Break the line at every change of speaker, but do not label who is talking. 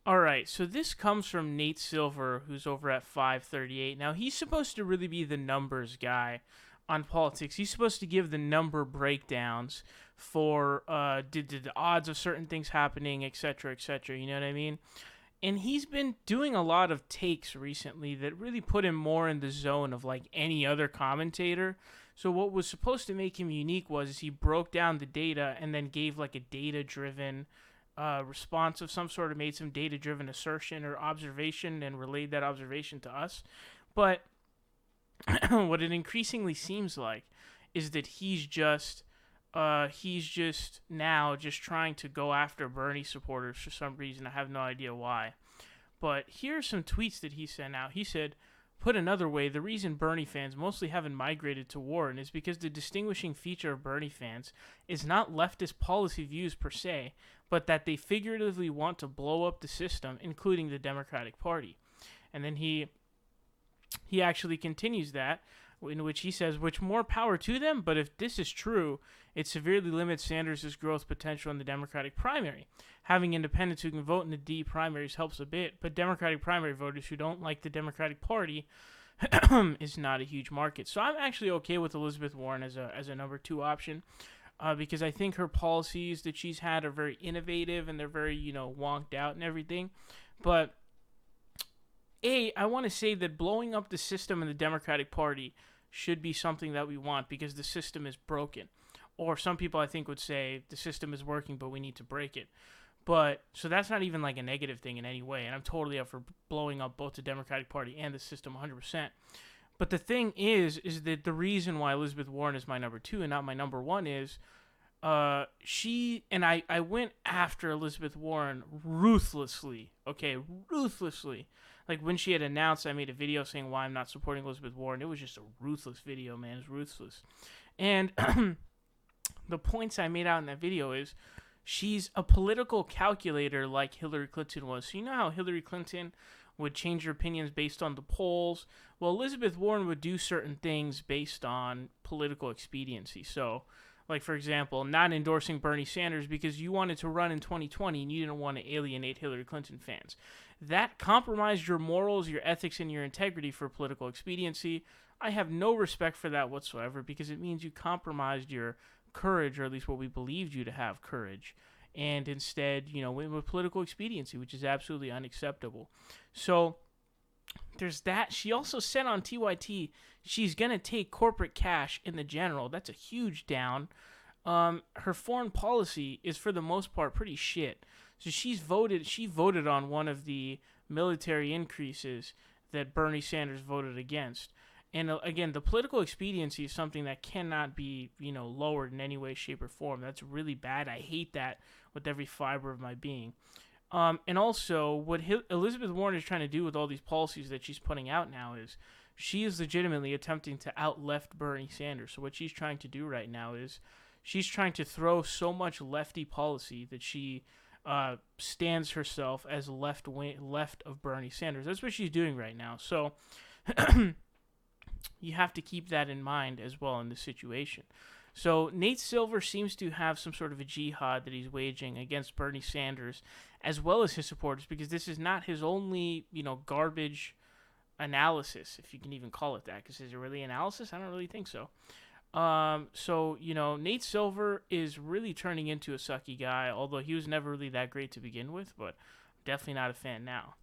All right, so this comes from Nate Silver, who's over at 538. Now, he's supposed to really be the numbers guy on politics. He's supposed to give the number breakdowns for the odds of certain things happening, etc., etc. You know what I mean? And he's been doing a lot of takes recently that really put him more in the zone of like any other commentator. So what was supposed to make him unique was he broke down the data and then gave like a data-driven response of some sort, or made some data-driven assertion or observation and relayed that observation to us. But what it increasingly seems like is that he's just now just trying to go after Bernie supporters for some reason. I have no idea why. But here are some tweets that he sent out. He said, "Put another way, the reason Bernie fans mostly haven't migrated to Warren is because the distinguishing feature of Bernie fans is not leftist policy views per se, but that they figuratively want to blow up the system, including the Democratic Party." And then he actually continues that, in which he says, "Which more power to them, but if this is true, it severely limits Sanders' growth potential in the Democratic primary. Having independents who can vote in the D primaries helps a bit, but Democratic primary voters who don't like the Democratic Party is not a huge market." So I'm actually okay with Elizabeth Warren as a number two option, because I think her policies that she's had are very innovative and they're very, wonked out and everything. But I want to say that blowing up the system in the Democratic Party should be something that we want because the system is broken. Or some people, I think, would say the system is working, but we need to break it. But so that's not even like a negative thing in any way. And I'm totally up for blowing up both the Democratic Party and the system 100%. But the thing is that the reason why Elizabeth Warren is my number two and not my number one is I went after Elizabeth Warren ruthlessly. Okay, ruthlessly. Like when she had announced, I made a video saying why I'm not supporting Elizabeth Warren. It was just a ruthless video, man. It's ruthless. And the points I made out in that video is she's a political calculator like Hillary Clinton was. So you know how Hillary Clinton would change her opinions based on the polls? Well, Elizabeth Warren would do certain things based on political expediency. So, like, for example, not endorsing Bernie Sanders because you wanted to run in 2020 and you didn't want to alienate Hillary Clinton fans. That compromised your morals, your ethics, and your integrity for political expediency. I have no respect for that whatsoever because it means you compromised your courage, or at least what we believed you to have courage, and instead, went with political expediency, which is absolutely unacceptable. So there's that. She also said on TYT she's going to take corporate cash in the general. That's a huge down. Her foreign policy is for the most part pretty shit. So she voted on one of the military increases that Bernie Sanders voted against. And again, the political expediency is something that cannot be, lowered in any way, shape, or form. That's really bad. I hate that with every fiber of my being. And also, what Elizabeth Warren is trying to do with all these policies that she's putting out now is she is legitimately attempting to out-left Bernie Sanders. So what she's trying to do right now is she's trying to throw so much lefty policy that she stands herself as left of Bernie Sanders. That's what she's doing right now. So you have to keep that in mind as well in this situation. So Nate Silver seems to have some sort of a jihad that he's waging against Bernie Sanders as well as his supporters, because this is not his only, garbage analysis, if you can even call it that, because is it really analysis? I don't really think so. Nate Silver is really turning into a sucky guy, although he was never really that great to begin with, but definitely not a fan now.